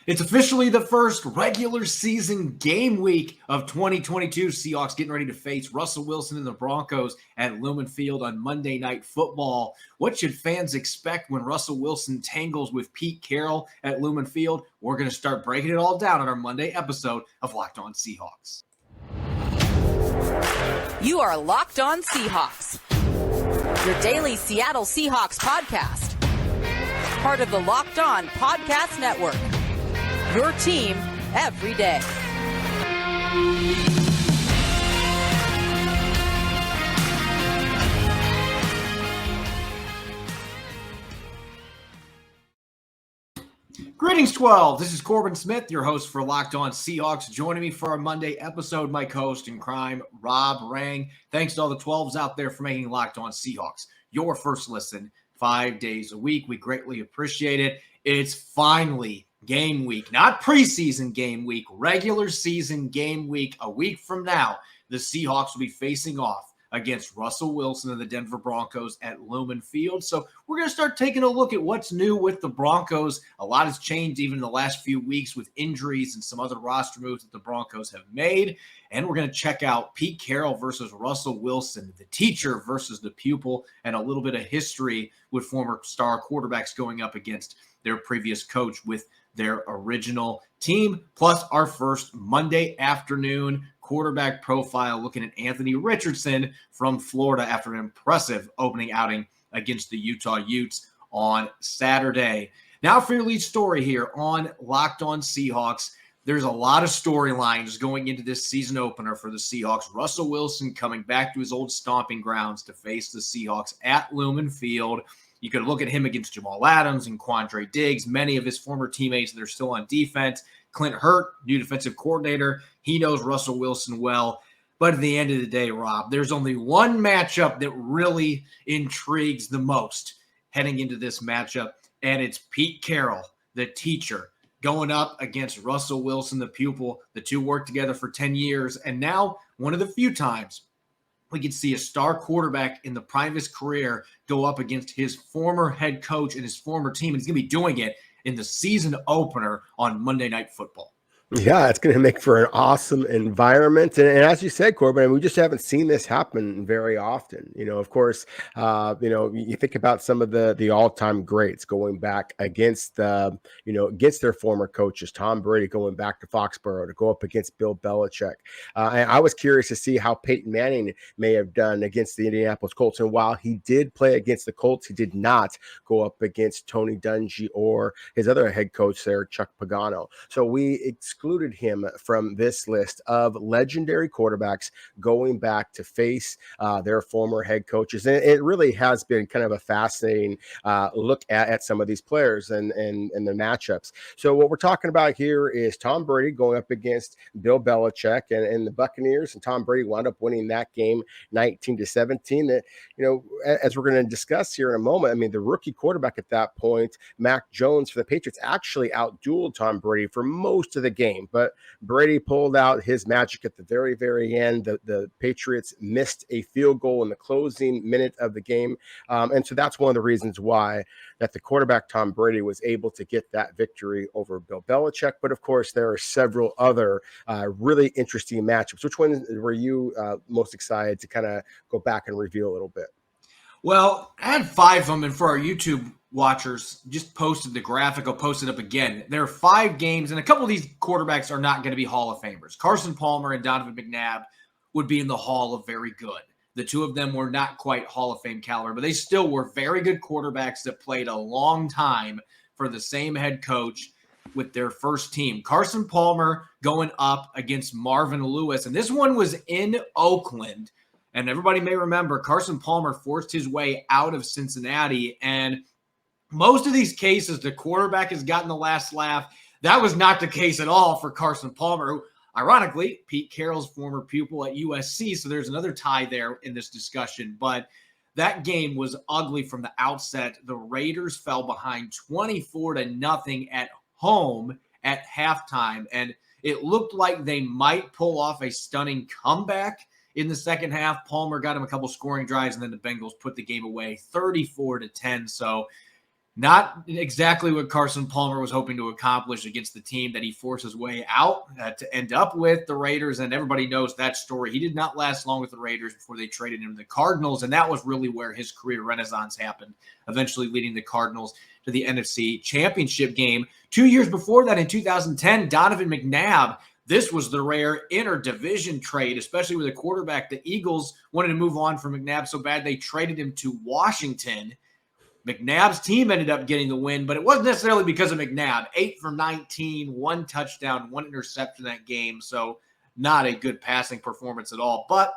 It's officially the first regular season game week of 2022. Seahawks getting ready to face Russell Wilson and the Broncos at Lumen Field on Monday Night Football. What should fans expect when Russell Wilson tangles with Pete Carroll at Lumen Field? We're going to start breaking it all down on our Monday episode of Locked On Seahawks. You are Locked On Seahawks, your daily Seattle Seahawks podcast. Part of the Locked On Podcast Network. Your team every day. Greetings, 12. This is Corbin Smith, your host for Locked On Seahawks. Joining me for our Monday episode, my co-host in crime, Rob Rang. Thanks to all the 12s out there for making Locked On Seahawks your first listen 5 days a week. We greatly appreciate it. It's finally game week, not preseason game week, regular season game week. A week from now, the Seahawks will be facing off against Russell Wilson and the Denver Broncos at Lumen Field. So we're going to start taking a look at what's new with the Broncos. A lot has changed even in the last few weeks with injuries and some other roster moves that the Broncos have made. And we're going to check out Pete Carroll versus Russell Wilson, the teacher versus the pupil, and a little bit of history with former star quarterbacks going up against their previous coach with their original team, plus our first Monday afternoon quarterback profile looking at Anthony Richardson from Florida after an impressive opening outing against the Utah Utes on Saturday. Now for your lead story here on Locked On Seahawks. There's a lot of storylines going into this season opener for the Seahawks. Russell Wilson coming back to his old stomping grounds to face the Seahawks at Lumen Field. You could look at him against Jamal Adams and Quandre Diggs, many of his former teammates that are still on defense. Clint Hurt, new defensive coordinator. He knows Russell Wilson well. But at the end of the day, Rob, there's only one matchup that really intrigues the most heading into this matchup, and it's Pete Carroll, the teacher, going up against Russell Wilson, the pupil. The two worked together for 10 years, and now one of the few times we can see a star quarterback in the prime of his career go up against his former head coach and his former team. And he's going to be doing it in the season opener on Monday Night Football. Yeah, it's going to make for an awesome environment. And as you said, Corbin, we just haven't seen this happen very often. Of course, you think about some of the all-time greats going back against, against their former coaches, Tom Brady going back to Foxborough to go up against Bill Belichick. And I was curious to see how Peyton Manning may have done against the Indianapolis Colts. And while he did play against the Colts, he did not go up against Tony Dungy or his other head coach there, Chuck Pagano. So we excluded him from this list of legendary quarterbacks going back to face their former head coaches. And it really has been kind of a fascinating look at some of these players and the matchups. So what we're talking about here is Tom Brady going up against Bill Belichick and the Buccaneers, and Tom Brady wound up winning that game 19-17. That, as we're going to discuss here in a moment, I mean, the rookie quarterback at that point, Mac Jones for the Patriots, actually outdueled Tom Brady for most of the game. But Brady pulled out his magic at the very, very end. The Patriots missed a field goal in the closing minute of the game. And so that's one of the reasons why that the quarterback Tom Brady was able to get that victory over Bill Belichick. But of course, there are several other really interesting matchups. Which one were you most excited to kind of go back and review a little bit? Well, I had 5 of them, and for our YouTube watchers, just posted the graphic. I'll post it up again. There are 5 games, and a couple of these quarterbacks are not going to be Hall of Famers. Carson Palmer and Donovan McNabb would be in the Hall of Very Good. The two of them were not quite Hall of Fame caliber, but they still were very good quarterbacks that played a long time for the same head coach with their first team. Carson Palmer going up against Marvin Lewis, and this one was in Oakland. And everybody may remember Carson Palmer forced his way out of Cincinnati. And most of these cases, the quarterback has gotten the last laugh. That was not the case at all for Carson Palmer, who, ironically, Pete Carroll's former pupil at USC. So there's another tie there in this discussion. But that game was ugly from the outset. The Raiders fell behind 24-0 at home at halftime. And it looked like they might pull off a stunning comeback in the second half. Palmer got him a couple scoring drives, and then the Bengals put the game away 34-10. So Not exactly what Carson Palmer was hoping to accomplish against the team that he forced his way out to end up with the Raiders. And everybody knows that story. He did not last long with the Raiders before they traded him to the Cardinals. And that was really where his career renaissance happened, eventually leading the Cardinals to the NFC Championship game. 2 years before that, in 2010, Donovan McNabb. This was the rare inter-division trade, especially with a quarterback. The Eagles wanted to move on from McNabb so bad they traded him to Washington. McNabb's team ended up getting the win, but it wasn't necessarily because of McNabb. 8 for 19, 1 touchdown, 1 interception that game. So not a good passing performance at all, but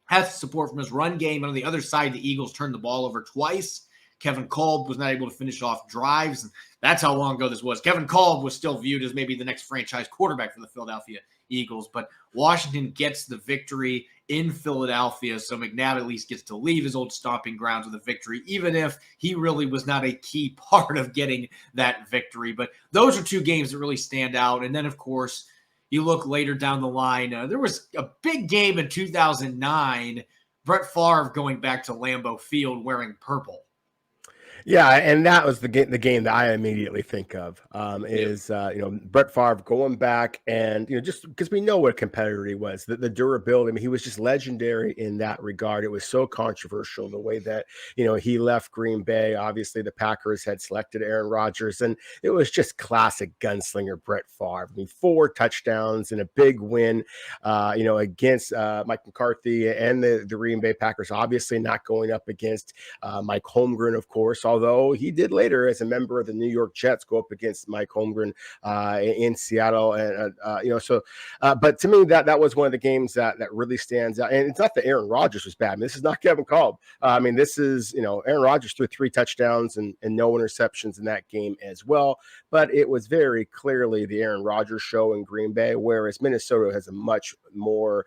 has support from his run game. And on the other side, the Eagles turned the ball over twice. Kevin Kolb was not able to finish off drives. And that's how long ago this was. Kevin Kolb was still viewed as maybe the next franchise quarterback for the Philadelphia Eagles, but Washington gets the victory in Philadelphia, so McNabb at least gets to leave his old stomping grounds with a victory, even if he really was not a key part of getting that victory. But those are two games that really stand out. And then, of course, you look later down the line, there was a big game in 2009, Brett Favre going back to Lambeau Field wearing purple. Yeah, and that was the game that I immediately think of is Brett Favre going back and just because we know what a competitor he was, the durability. I mean, he was just legendary in that regard. It was so controversial the way that he left Green Bay. Obviously, the Packers had selected Aaron Rodgers, and it was just classic gunslinger Brett Favre. I mean, 4 touchdowns and a big win, against Mike McCarthy and the Green Bay Packers. Obviously, not going up against Mike Holmgren, of course. Although he did later, as a member of the New York Jets, go up against Mike Holmgren in Seattle, and but to me, that was one of the games that really stands out. And it's not that Aaron Rodgers was bad. I mean, this is not Kevin Kolb. This is Aaron Rodgers threw 3 touchdowns and no interceptions in that game as well. But it was very clearly the Aaron Rodgers show in Green Bay, whereas Minnesota has a much more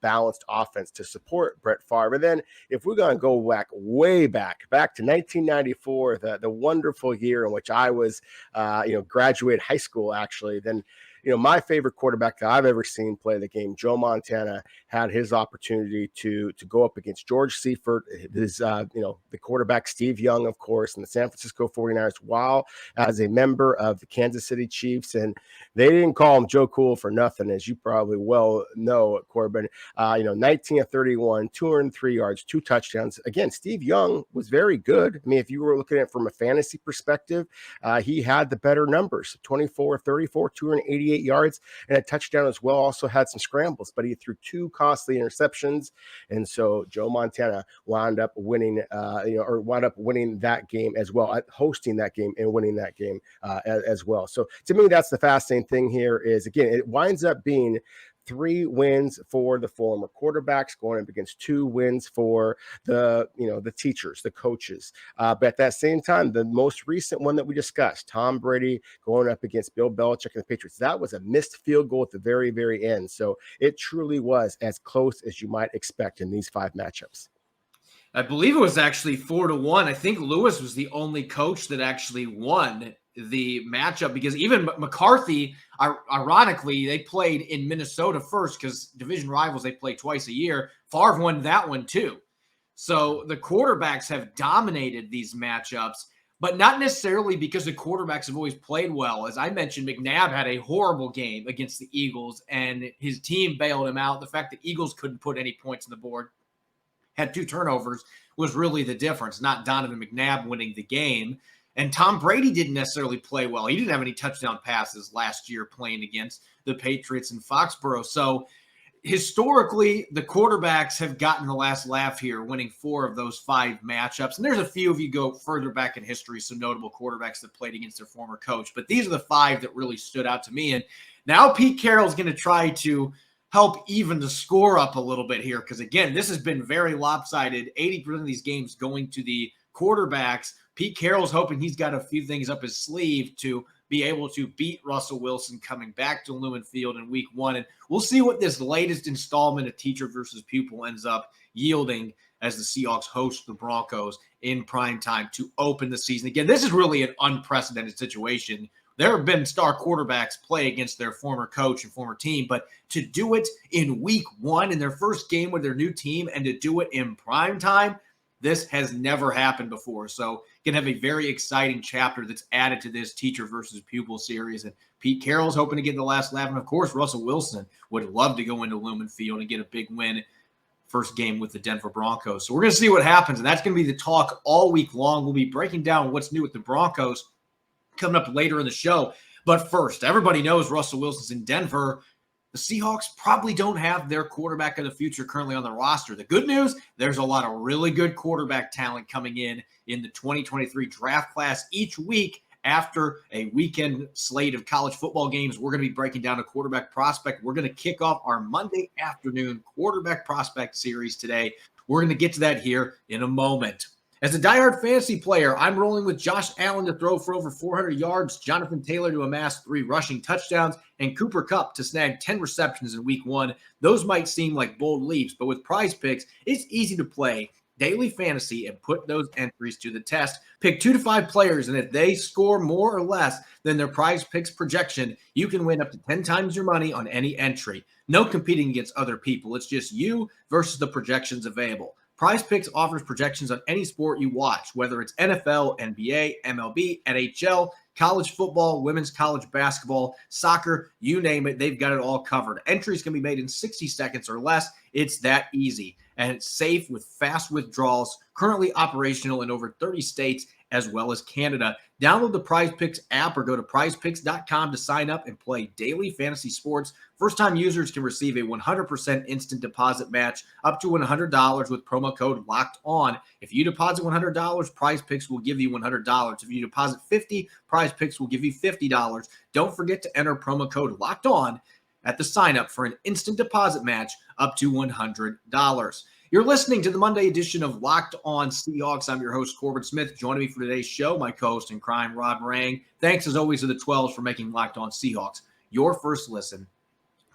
balanced offense to support Brett Favre. And then if we're going to go way back to 1994, the wonderful year in which I was, graduated high school, actually, then, my favorite quarterback that I've ever seen play the game, Joe Montana, had his opportunity to go up against George Seifert, the quarterback, Steve Young, of course, and the San Francisco 49ers, while as a member of the Kansas City Chiefs. And they didn't call him Joe Cool for nothing, as you probably well know, Corbin. 19 of 31, 203 yards, 2 touchdowns. Again, Steve Young was very good. I mean, if you were looking at it from a fantasy perspective, he had the better numbers, 24 of 34, 288 yards and a touchdown as well. Also had some scrambles, but he threw 2 costly interceptions. And so Joe Montana wound up winning that game as well, hosting that game and winning that game as well. So to me, that's the fascinating thing here is, again, it winds up being 3 wins for the former quarterbacks going up against 2 wins for the teachers, the coaches. But at that same time, the most recent one that we discussed, Tom Brady going up against Bill Belichick and the Patriots, that was a missed field goal at the very, very end. So it truly was as close as you might expect in these 5 matchups. I believe it was actually 4-1. I think Lewis was the only coach that actually won the matchup, because even McCarthy, ironically, they played in Minnesota first because division rivals, they play twice a year. Favre won that one too. So the quarterbacks have dominated these matchups, but not necessarily because the quarterbacks have always played well. As I mentioned, McNabb had a horrible game against the Eagles and his team bailed him out. The fact that Eagles couldn't put any points on the board, had 2 turnovers, was really the difference, not Donovan McNabb winning the game. And Tom Brady didn't necessarily play well. He didn't have any touchdown passes last year playing against the Patriots in Foxborough. So historically, the quarterbacks have gotten the last laugh here, winning 4 of those 5 matchups. And there's a few if you go further back in history, some notable quarterbacks that played against their former coach. But these are the 5 that really stood out to me. And now Pete Carroll's going to try to help even the score up a little bit here. Because, again, this has been very lopsided. 80% of these games going to the quarterbacks. Pete Carroll's hoping he's got a few things up his sleeve to be able to beat Russell Wilson coming back to Lumen Field in week 1. And we'll see what this latest installment of teacher versus pupil ends up yielding as the Seahawks host the Broncos in prime time to open the season. Again, this is really an unprecedented situation. There have been star quarterbacks play against their former coach and former team, but to do it in week 1 in their first game with their new team and to do it in prime time, This has never happened before. So going to have a very exciting chapter that's added to this teacher versus pupil series. And Pete Carroll's hoping to get the last laugh. And of course, Russell Wilson would love to go into Lumen Field and get a big win first game with the Denver Broncos. So we're going to see what happens. And that's going to be the talk all week long. We'll be breaking down what's new with the Broncos coming up later in the show. But first, everybody knows Russell Wilson's in Denver. The Seahawks probably don't have their quarterback of the future currently on the roster. The good news, there's a lot of really good quarterback talent coming in the 2023 draft class each week. After a weekend slate of college football games, we're going to be breaking down a quarterback prospect. We're going to kick off our Monday afternoon quarterback prospect series today. We're going to get to that here in a moment. As a diehard fantasy player, I'm rolling with Josh Allen to throw for over 400 yards, Jonathan Taylor to amass 3 rushing touchdowns, and Cooper Kupp to snag 10 receptions in week 1. Those might seem like bold leaps, but with PrizePicks, it's easy to play daily fantasy and put those entries to the test. Pick 2 to 5 players, and if they score more or less than their PrizePicks projection, you can win up to 10 times your money on any entry. No competing against other people. It's just you versus the projections available. PrizePicks offers projections on any sport you watch, whether it's NFL, NBA, MLB, NHL, college football, women's college basketball, soccer, you name it, they've got it all covered. Entries can be made in 60 seconds or less. It's that easy, and it's safe with fast withdrawals, currently operational in over 30 states as well as Canada. Download the PrizePicks app or go to prizepicks.com to sign up and play daily fantasy sports. First-time users can receive a 100% instant deposit match up to $100 with promo code Locked On. If you deposit $100, PrizePicks will give you $100. If you deposit $50, PrizePicks will give you $50. Don't forget to enter promo code Locked On at the sign-up for an instant deposit match up to $100. You're listening to the Monday edition of Locked On Seahawks. I'm your host, Corbin Smith. Joining me for today's show, my co-host in crime, Rob Rang. Thanks, as always, to the 12s for making Locked On Seahawks your first listen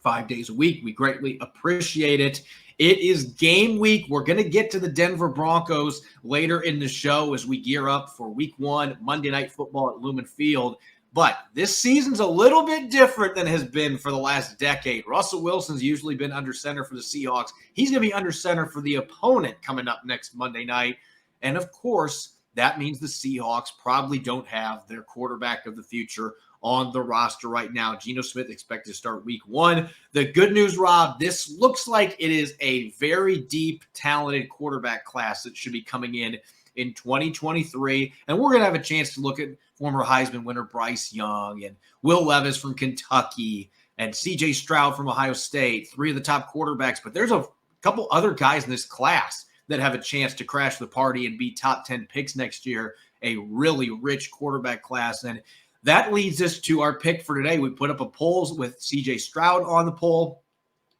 5 days a week. We greatly appreciate it. It is game week. We're going to get to the Denver Broncos later in the show as we gear up for week 1, Monday Night Football at Lumen Field. But this season's a little bit different than has been for the last decade. Russell Wilson's usually been under center for the Seahawks. He's going to be under center for the opponent coming up next Monday night. And, of course, that means the Seahawks probably don't have their quarterback of the future on the roster right now. Geno Smith expected to start week 1. The good news, Rob, this looks like it is a very deep, talented quarterback class that should be coming in 2023. And we're going to have a chance to look at former Heisman winner Bryce Young and Will Levis from Kentucky and C.J. Stroud from Ohio State, 3 of the top quarterbacks. But there's a couple other guys in this class that have a chance to crash the party and be top 10 picks next year, a really rich quarterback class. And that leads us to our pick for today. We put up a poll with C.J. Stroud on the poll.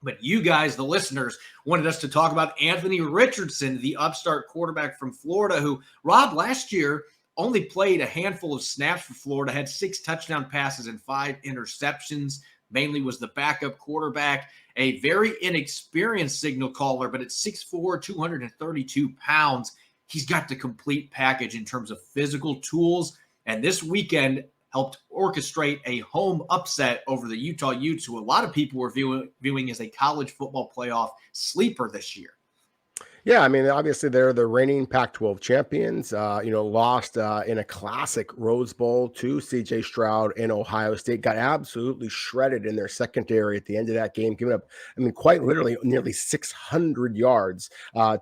But you guys, the listeners, wanted us to talk about Anthony Richardson, the upstart quarterback from Florida, who, Rob, last year only played a handful of snaps for Florida, had 6 touchdown passes and 5 interceptions, mainly was the backup quarterback, a very inexperienced signal caller, but at 6'4", 232 pounds, he's got the complete package in terms of physical tools. And this weekend helped orchestrate a home upset over the Utah Utes, who a lot of people were viewing as a college football playoff sleeper this year. Yeah, I mean, obviously they're the reigning Pac-12 champions, lost in a classic Rose Bowl to C.J. Stroud in Ohio State, got absolutely shredded in their secondary at the end of that game, giving up, quite literally nearly 600 yards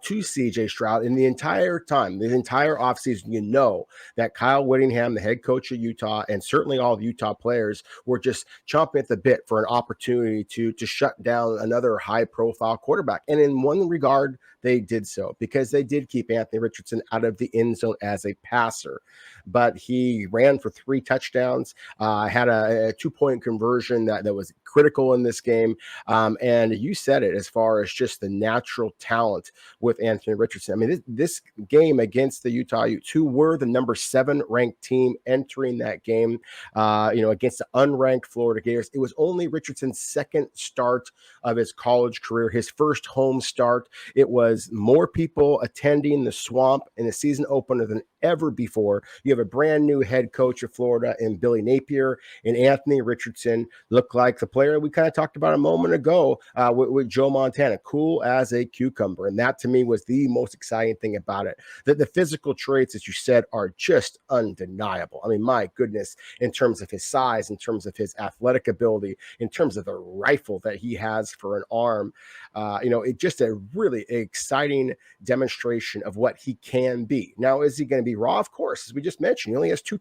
to C.J. Stroud in the entire time, the entire offseason. You know that Kyle Whittingham, the head coach of Utah, and certainly all the Utah players were just chomping at the bit for an opportunity to shut down another high-profile quarterback. And in one regard, they did so because they did keep Anthony Richardson out of the end zone as a passer. But he ran for 3 touchdowns, had a 2-point conversion that was critical in this game. And you said it as far as just the natural talent with Anthony Richardson. I mean, this game against the Utah Utes, who were the number 7 ranked team entering that game, against the unranked Florida Gators, it was only Richardson's second start of his college career, his first home start. It was more people attending the Swamp in the season opener than ever before. You have a brand new head coach of Florida in Billy Napier, and Anthony Richardson looked like the player we kind of talked about a moment ago with Joe Montana, cool as a cucumber. And that to me was the most exciting thing about it. That the physical traits, as you said, are just undeniable. I mean, my goodness, in terms of his size, in terms of his athletic ability, in terms of the rifle that he has for an arm, it just a really exciting demonstration of what he can be. Now, is he going to be raw? Of course, as we just mentioned, he only has two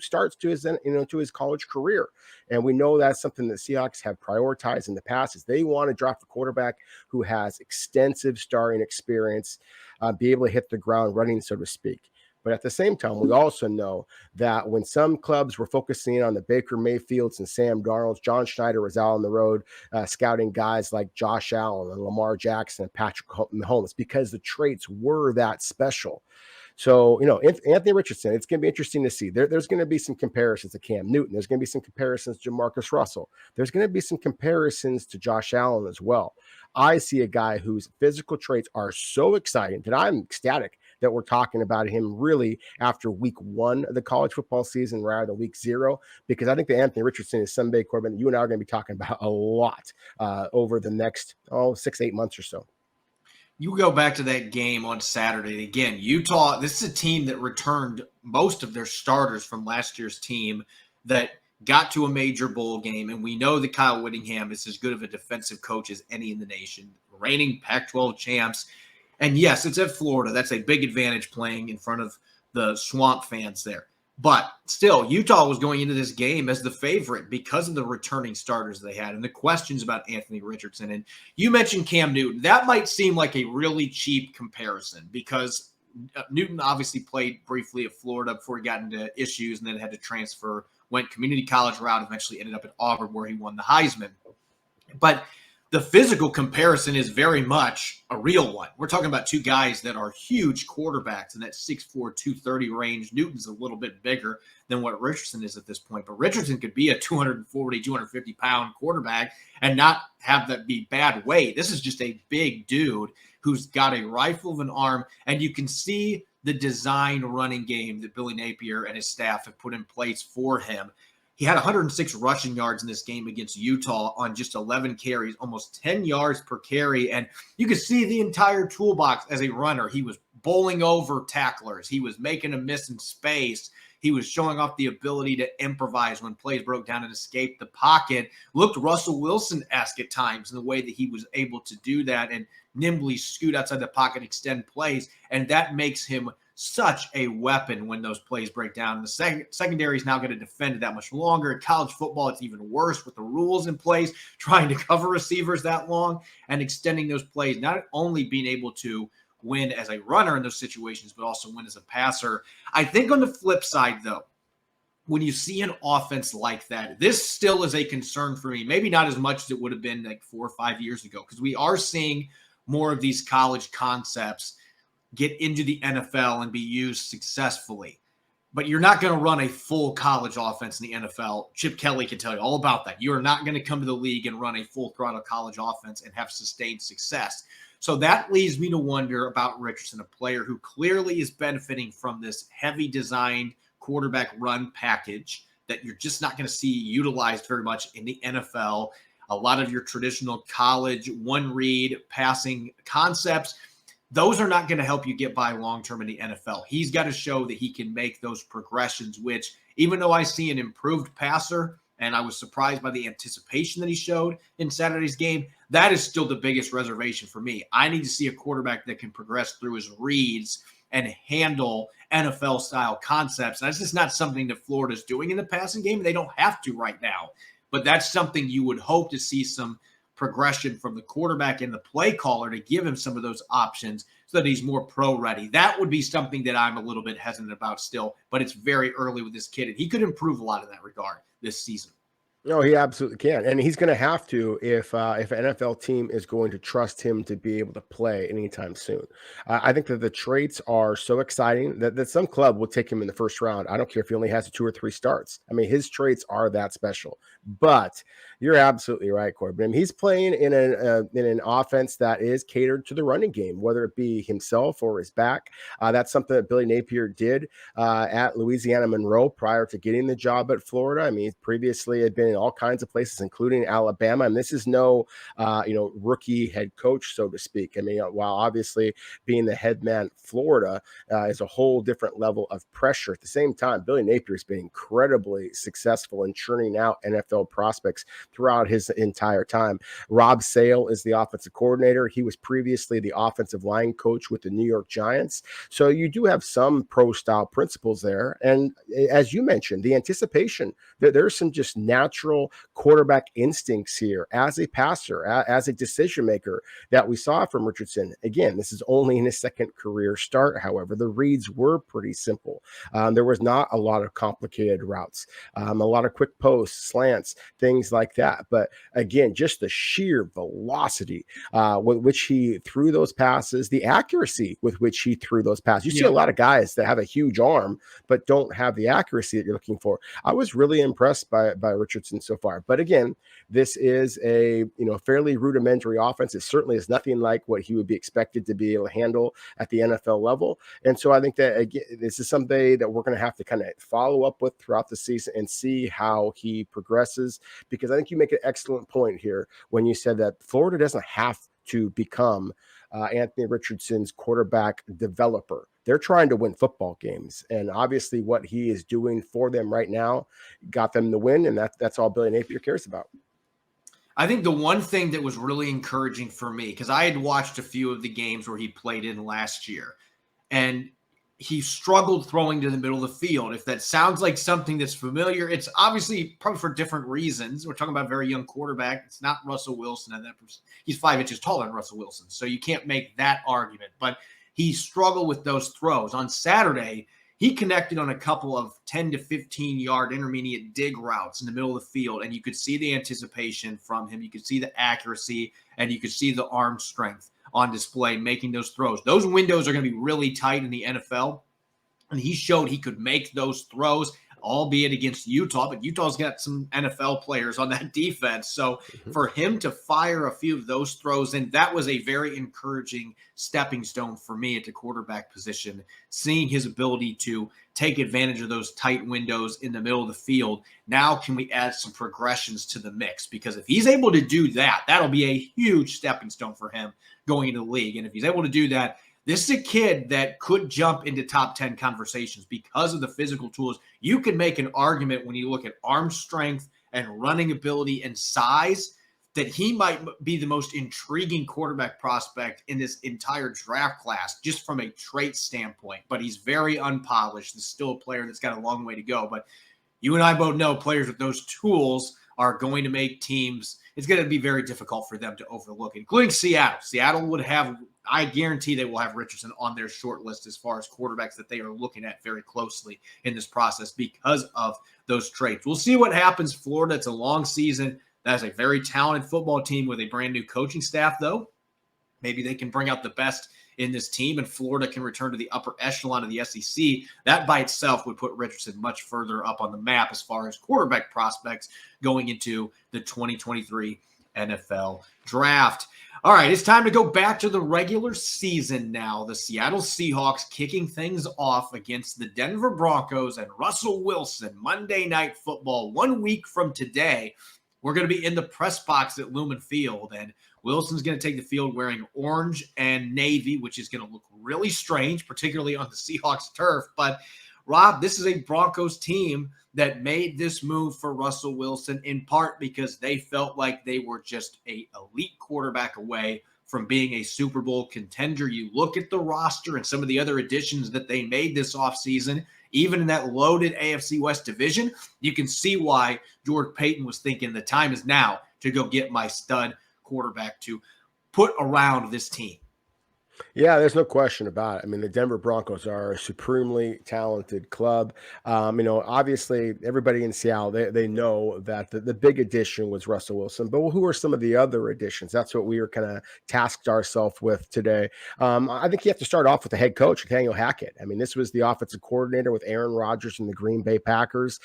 starts to his college career, and we know that's something that Seahawks have prioritized in the past. Is they want to draft a quarterback who has extensive starting experience, be able to hit the ground running, so to speak. But at the same time, we also know that when some clubs were focusing on the Baker Mayfields and Sam Darnolds, John Schneider was out on the road scouting guys like Josh Allen and Lamar Jackson and Patrick Mahomes because the traits were that special. So, Anthony Richardson, it's going to be interesting to see. There's going to be some comparisons to Cam Newton. There's going to be some comparisons to Marcus Russell. There's going to be some comparisons to Josh Allen as well. I see a guy whose physical traits are so exciting that I'm ecstatic that we're talking about him really after week 1 of the college football season rather than week 0, because I think that Anthony Richardson is somebody, Corbin, you and I are going to be talking about a lot over the next 6-8 months or so. You go back to that game on Saturday. Again, Utah, this is a team that returned most of their starters from last year's team that got to a major bowl game. And we know that Kyle Whittingham is as good of a defensive coach as any in the nation, reigning Pac-12 champs. And yes, it's at Florida. That's a big advantage playing in front of the Swamp fans there. But still, Utah was going into this game as the favorite because of the returning starters they had and the questions about Anthony Richardson. And you mentioned Cam Newton. That might seem like a really cheap comparison because Newton obviously played briefly at Florida before he got into issues and then had to transfer, went community college route, eventually ended up at Auburn where he won the Heisman. But the physical comparison is very much a real one. We're talking about two guys that are huge quarterbacks in that 6'4", 230 range. Newton's a little bit bigger than what Richardson is at this point, but Richardson could be a 240, 250-pound quarterback and not have that be bad weight. This is just a big dude who's got a rifle of an arm, and you can see the design running game that Billy Napier and his staff have put in place for him. He had 106 rushing yards in this game against Utah on just 11 carries, almost 10 yards per carry. And you could see the entire toolbox as a runner. He was bowling over tacklers. He was making a miss in space. He was showing off the ability to improvise when plays broke down and escape the pocket. Looked Russell Wilson-esque at times in the way that he was able to do that and nimbly scoot outside the pocket, extend plays. And that makes him such a weapon when those plays break down. The secondary is now going to defend it that much longer. In college football, it's even worse with the rules in place, trying to cover receivers that long and extending those plays, not only being able to win as a runner in those situations, but also win as a passer. I think on the flip side, though, when you see an offense like that, this still is a concern for me. Maybe not as much as it would have been like 4 or 5 years ago, because we are seeing more of these college concepts get into the NFL and be used successfully. But you're not going to run a full college offense in the NFL. Chip Kelly can tell you all about that. You are not going to come to the league and run a full throttle college offense and have sustained success. So that leads me to wonder about Richardson, a player who clearly is benefiting from this heavy designed quarterback run package that you're just not going to see utilized very much in the NFL. A lot of your traditional college one read passing concepts, those are not going to help you get by long-term in the NFL. He's got to show that he can make those progressions, which even though I see an improved passer, and I was surprised by the anticipation that he showed in Saturday's game, that is still the biggest reservation for me. I need to see a quarterback that can progress through his reads and handle NFL-style concepts. And that's just not something that Florida's doing in the passing game. They don't have to right now. But that's something you would hope to see some progression from the quarterback and the play caller to give him some of those options so that he's more pro ready. That would be something that I'm a little bit hesitant about still, but it's very early with this kid, and he could improve a lot in that regard this season. No, he absolutely can, and he's going to have to if an NFL team is going to trust him to be able to play anytime soon. I think that the traits are so exciting that some club will take him in the first round. I don't care if he only has 2 or 3 starts. I mean, his traits are that special. But you're absolutely right, Corbin. I mean, he's playing in an offense that is catered to the running game, whether it be himself or his back. That's something that Billy Napier did at Louisiana Monroe prior to getting the job at Florida. I mean, previously had been in all kinds of places, including Alabama. And this is no, rookie head coach, so to speak. I mean, while obviously being the head man at Florida is a whole different level of pressure. At the same time, Billy Napier has been incredibly successful in churning out NFL prospects throughout his entire time. Rob Sale is the offensive coordinator. He was previously the offensive line coach with the New York Giants. So you do have some pro style principles there. And as you mentioned, the anticipation, there's some just natural quarterback instincts here as a passer, as a decision maker that we saw from Richardson. Again, this is only in his second career start. However, the reads were pretty simple. There was not a lot of complicated routes, a lot of quick posts, slants, things like that. But again, just the sheer velocity with which he threw those passes, the accuracy with which he threw those passes. You see a lot of guys that have a huge arm but don't have the accuracy that you're looking for. I was really impressed by Richardson so far. But again, this is a fairly rudimentary offense. It certainly is nothing like what he would be expected to be able to handle at the NFL level. And so I think that again, this is something that we're going to have to kind of follow up with throughout the season and see how he progresses. Because I think you make an excellent point here when you said that Florida doesn't have to become Anthony Richardson's quarterback developer. They're trying to win football games. And obviously what he is doing for them right now got them the win. And that's all Billy Napier cares about. I think the one thing that was really encouraging for me, because I had watched a few of the games where he played in last year, and he struggled throwing to the middle of the field. If that sounds like something that's familiar, it's obviously probably for different reasons. We're talking about a very young quarterback. It's not Russell Wilson, and he's 5 inches taller than Russell Wilson, so you can't make that argument. But he struggled with those throws. On Saturday, he connected on a couple of 10 to 15-yard intermediate dig routes in the middle of the field, and you could see the anticipation from him. You could see the accuracy, and you could see the arm strength on display making those throws. Those windows are going to be really tight in the NFL, and he showed he could make those throws, albeit against Utah, but Utah's got some NFL players on that defense. So for him to fire a few of those throws, and that was a very encouraging stepping stone for me at the quarterback position, seeing his ability to take advantage of those tight windows in the middle of the field. Now can we add some progressions to the mix? Because if he's able to do that, that'll be a huge stepping stone for him going into the league. And if he's able to do that, this is a kid that could jump into top 10 conversations because of the physical tools. You can make an argument when you look at arm strength and running ability and size that he might be the most intriguing quarterback prospect in this entire draft class, just from a trait standpoint. But he's very unpolished. He's still a player that's got a long way to go. But you and I both know players with those tools are going to make teams. It's going to be very difficult for them to overlook, including Seattle. Seattle would have, I guarantee they will have Richardson on their short list as far as quarterbacks that they are looking at very closely in this process because of those traits. We'll see what happens. Florida, it's a long season. That's a very talented football team with a brand new coaching staff, though. Maybe they can bring out the best in this team, and Florida can return to the upper echelon of the SEC. That by itself would put Richardson much further up on the map as far as quarterback prospects going into the 2023 NFL Draft. All right, it's time to go back to the regular season now. The Seattle Seahawks kicking things off against the Denver Broncos and Russell Wilson. Monday Night Football, 1 week from today. We're going to be in the press box at Lumen Field, and Wilson's going to take the field wearing orange and navy, which is going to look really strange, particularly on the Seahawks turf. But, Rob, this is a Broncos team that made this move for Russell Wilson in part because they felt like they were just an elite quarterback away from being a Super Bowl contender. You look at the roster and some of the other additions that they made this offseason, even in that loaded AFC West division, you can see why George Payton was thinking the time is now to go get my stud quarterback to put around this team. Yeah, there's no question about it. I mean, the Denver Broncos are a supremely talented club. Obviously, everybody in Seattle, they know that the big addition was Russell Wilson. But who are some of the other additions? That's what we were kind of tasked ourselves with today. I think you have to start off with the head coach, Nathaniel Hackett. I mean, this was the offensive coordinator with Aaron Rodgers and the Green Bay Packers,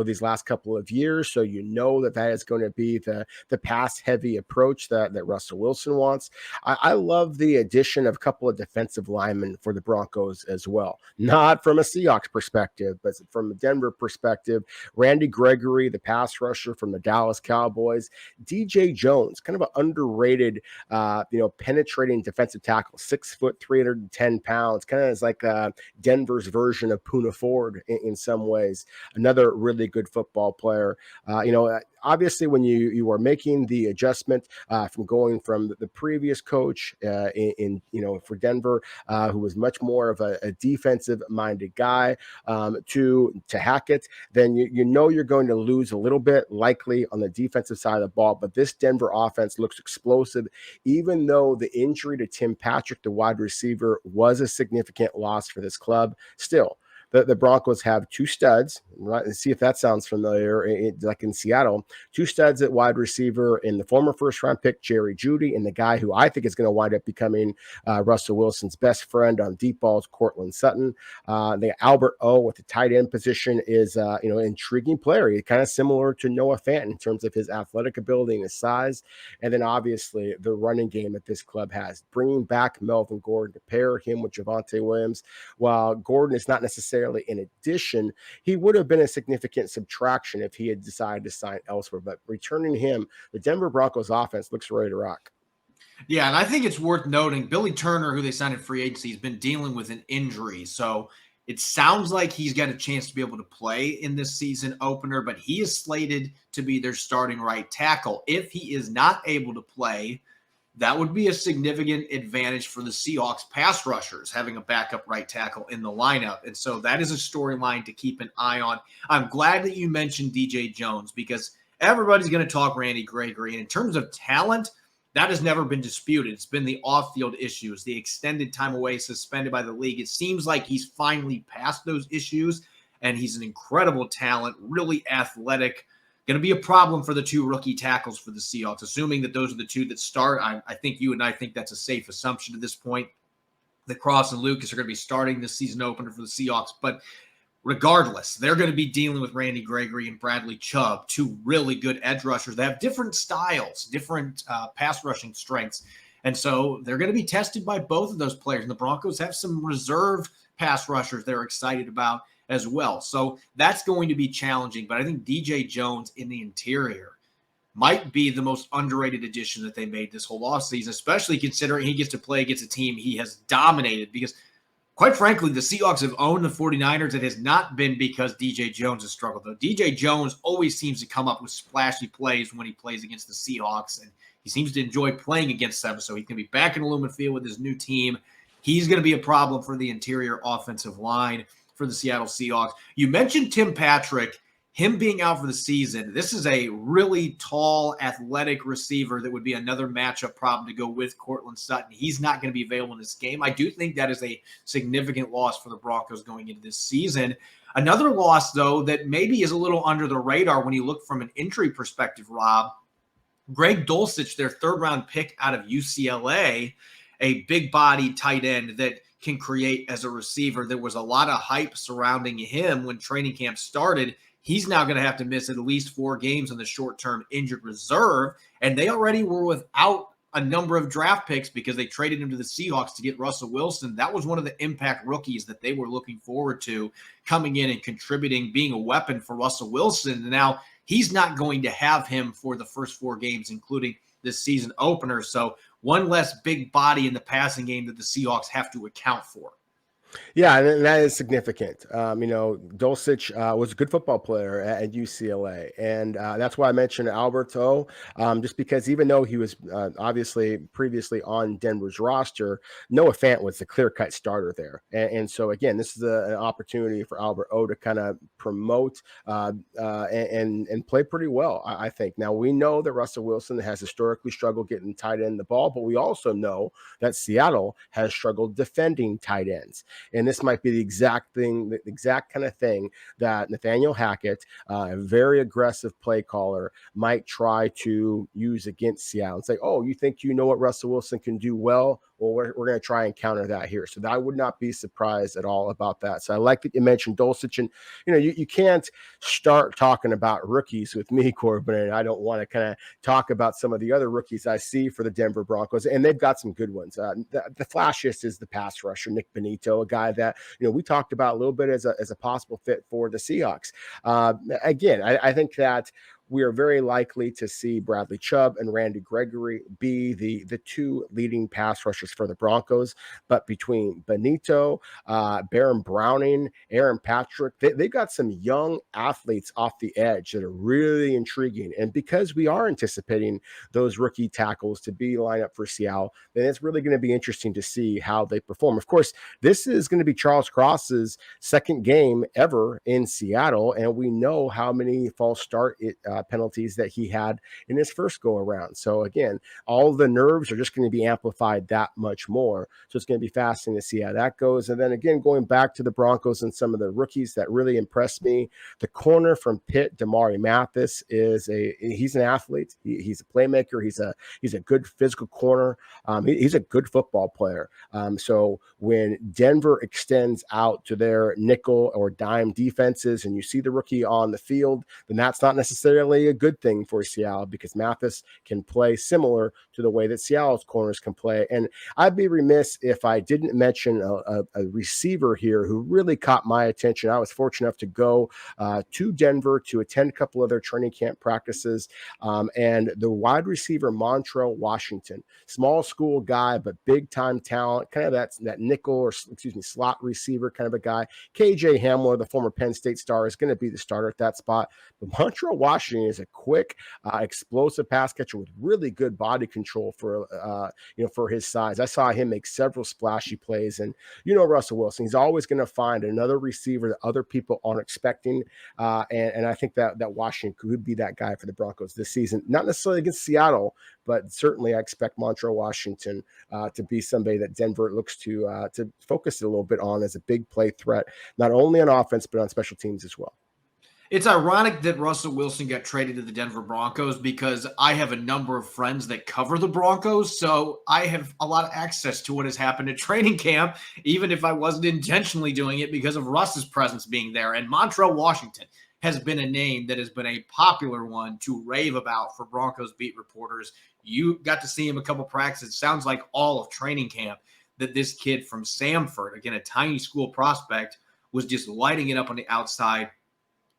these last couple of years. So you know that is going to be the pass-heavy approach that Russell Wilson wants. I love the addition of a couple of defensive linemen for the Broncos as well. Not from a Seahawks perspective, but from a Denver perspective. Randy Gregory, the pass rusher from the Dallas Cowboys. DJ Jones, kind of an underrated, penetrating defensive tackle, 6 foot, 310 pounds, kind of is like Denver's version of Poona Ford in some ways. Another really good football player. Obviously, when you are making the adjustment from going from the previous coach for Denver, who was much more of a defensive-minded guy, to Hackett, then you're going to lose a little bit, likely on the defensive side of the ball. But this Denver offense looks explosive, even though the injury to Tim Patrick, the wide receiver, was a significant loss for this club. Still, the Broncos have two studs. Right? Let's see if that sounds familiar. Like in Seattle, two studs at wide receiver in the former first-round pick, Jerry Jeudy, and the guy who I think is going to wind up becoming Russell Wilson's best friend on deep balls, Courtland Sutton. The Albert O with the tight end position is an intriguing player. He's kind of similar to Noah Fant in terms of his athletic ability and his size. And then obviously the running game that this club has, bringing back Melvin Gordon to pair him with Javonte Williams. While Gordon is not necessarily an addition, he would have been a significant subtraction if he had decided to sign elsewhere. But returning him, the Denver Broncos offense looks ready to rock. Yeah, and I think it's worth noting Billy Turner, who they signed in free agency, has been dealing with an injury. So it sounds like he's got a chance to be able to play in this season opener, but he is slated to be their starting right tackle. If he is not able to play, that would be a significant advantage for the Seahawks pass rushers, having a backup right tackle in the lineup. And so that is a storyline to keep an eye on. I'm glad that you mentioned DJ Jones because everybody's going to talk Randy Gregory. And in terms of talent, that has never been disputed. It's been the off-field issues, the extended time away suspended by the league. It seems like he's finally past those issues, and he's an incredible talent, really athletic. Going to be a problem for the two rookie tackles for the Seahawks, assuming that those are the two that start. I think you and I think that's a safe assumption at this point that Cross and Lucas are going to be starting this season opener for the Seahawks. But regardless, they're going to be dealing with Randy Gregory and Bradley Chubb, two really good edge rushers. They have different styles, different pass rushing strengths. And so they're going to be tested by both of those players. And the Broncos have some reserve pass rushers they're excited about as well. So that's going to be challenging. But I think DJ Jones in the interior might be the most underrated addition that they made this whole offseason, especially considering he gets to play against a team he has dominated. Because quite frankly, the Seahawks have owned the 49ers. It has not been because DJ Jones has struggled, though. DJ Jones always seems to come up with splashy plays when he plays against the Seahawks, and he seems to enjoy playing against them. So he can be back in the Lumen Field with his new team. He's going to be a problem for the interior offensive line for the Seattle Seahawks. You mentioned Tim Patrick, him being out for the season. This is a really tall, athletic receiver that would be another matchup problem to go with Courtland Sutton. He's not going to be available in this game. I do think that is a significant loss for the Broncos going into this season. Another loss, though, that maybe is a little under the radar when you look from an injury perspective, Rob, Greg Dulcich, their third-round pick out of UCLA, a big-body tight end that can create as a receiver. There was a lot of hype surrounding him when training camp started. He's now going to have to miss at least 4 games on the short-term injured reserve, and they already were without a number of draft picks because they traded him to the Seahawks to get Russell Wilson. That was one of the impact rookies that they were looking forward to coming in and contributing, being a weapon for Russell Wilson. And now he's not going to have him for the first 4 games, including this season opener. So one less big body in the passing game that the Seahawks have to account for. Yeah, and that is significant. Dulcich was a good football player at UCLA, and that's why I mentioned Alberto, just because even though he was obviously previously on Denver's roster, Noah Fant was the clear-cut starter there. And so, again, this is an opportunity for Albert O to kind of promote and play pretty well, I think. Now, we know that Russell Wilson has historically struggled getting tight end the ball, but we also know that Seattle has struggled defending tight ends. And this might be the exact kind of thing that Nathaniel Hackett, a very aggressive play caller, might try to use against Seattle and say, oh, you think you know what Russell Wilson can do well? Well, we're going to try and counter that here. So that I would not be surprised at all about that. So I like that you mentioned Dulcich. And, you can't start talking about rookies with me, Corbin, and I don't want to kind of talk about some of the other rookies I see for the Denver Broncos. And they've got some good ones. The flashiest is the pass rusher, Nick Benito, a guy that, we talked about a little bit as a possible fit for the Seahawks. Again, I think that we are very likely to see Bradley Chubb and Randy Gregory be the two leading pass rushers for the Broncos. But between Benito, Baron Browning, Aaron Patrick, they've got some young athletes off the edge that are really intriguing. And because we are anticipating those rookie tackles to be lined up for Seattle, then it's really going to be interesting to see how they perform. Of course, this is going to be Charles Cross's second game ever in Seattle, and we know how many false start penalties that he had in his first go around. So again, all the nerves are just going to be amplified that much more. So it's going to be fascinating to see how that goes. And then again, going back to the Broncos and some of the rookies that really impressed me, the corner from Pitt, Damari Mathis, he's an athlete. He's a playmaker. He's a good physical corner. He's a good football player. So when Denver extends out to their nickel or dime defenses and you see the rookie on the field, then that's not necessarily a good thing for Seattle, because Mathis can play similar to the way that Seattle's corners can play. And I'd be remiss if I didn't mention a receiver here who really caught my attention. I was fortunate enough to go to Denver to attend a couple of their training camp practices. And the wide receiver, Montrell Washington, small school guy, but big time talent, kind of that nickel or slot receiver kind of a guy. KJ Hamler, the former Penn State star, is going to be the starter at that spot. But Montrell Washington is a quick, explosive pass catcher with really good body control for his size. I saw him make several splashy plays, and Russell Wilson, he's always going to find another receiver that other people aren't expecting, and I think that Washington could be that guy for the Broncos this season. Not necessarily against Seattle, but certainly I expect Montrell Washington to be somebody that Denver looks to focus a little bit on as a big play threat, not only on offense but on special teams as well. It's ironic that Russell Wilson got traded to the Denver Broncos, because I have a number of friends that cover the Broncos, so I have a lot of access to what has happened at training camp, even if I wasn't intentionally doing it, because of Russ's presence being there. And Montrell Washington has been a name that has been a popular one to rave about for Broncos beat reporters. You got to see him a couple practices. It sounds like all of training camp that this kid from Samford, again, a tiny school prospect, was just lighting it up on the outside,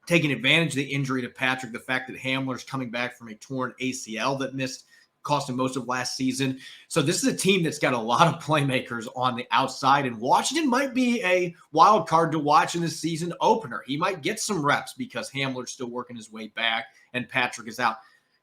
taking advantage of the injury to Patrick, the fact that Hamler's coming back from a torn ACL that cost him most of last season. So this is a team that's got a lot of playmakers on the outside, and Washington might be a wild card to watch in this season opener. He might get some reps because Hamler's still working his way back and Patrick is out.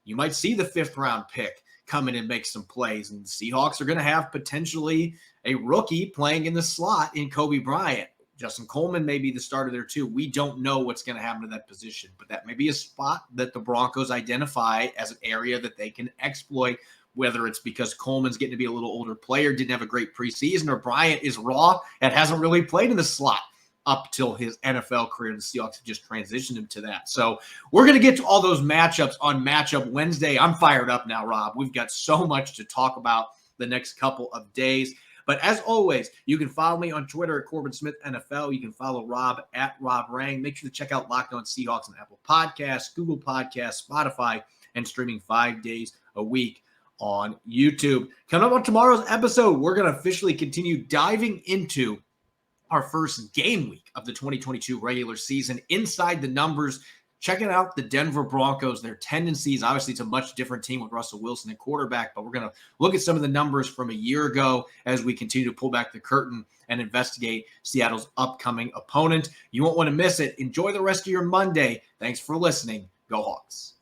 You might see the 5th round pick come in and make some plays, and the Seahawks are going to have potentially a rookie playing in the slot in Kobe Bryant. Justin Coleman may be the starter there too. We don't know what's going to happen to that position, but that may be a spot that the Broncos identify as an area that they can exploit, whether it's because Coleman's getting to be a little older player, didn't have a great preseason, or Bryant is raw and hasn't really played in the slot up till his NFL career. The Seahawks have just transitioned him to that. So we're going to get to all those matchups on Matchup Wednesday. I'm fired up now, Rob. We've got so much to talk about the next couple of days. But as always, you can follow me on Twitter at Corbin Smith NFL. You can follow Rob at Rob Rang. Make sure to check out Locked On Seahawks on Apple Podcasts, Google Podcasts, Spotify, and streaming 5 days a week on YouTube. Coming up on tomorrow's episode, we're going to officially continue diving into our first game week of the 2022 regular season, inside the numbers, checking out the Denver Broncos, their tendencies. Obviously, it's a much different team with Russell Wilson at quarterback, but we're going to look at some of the numbers from a year ago as we continue to pull back the curtain and investigate Seattle's upcoming opponent. You won't want to miss it. Enjoy the rest of your Monday. Thanks for listening. Go Hawks.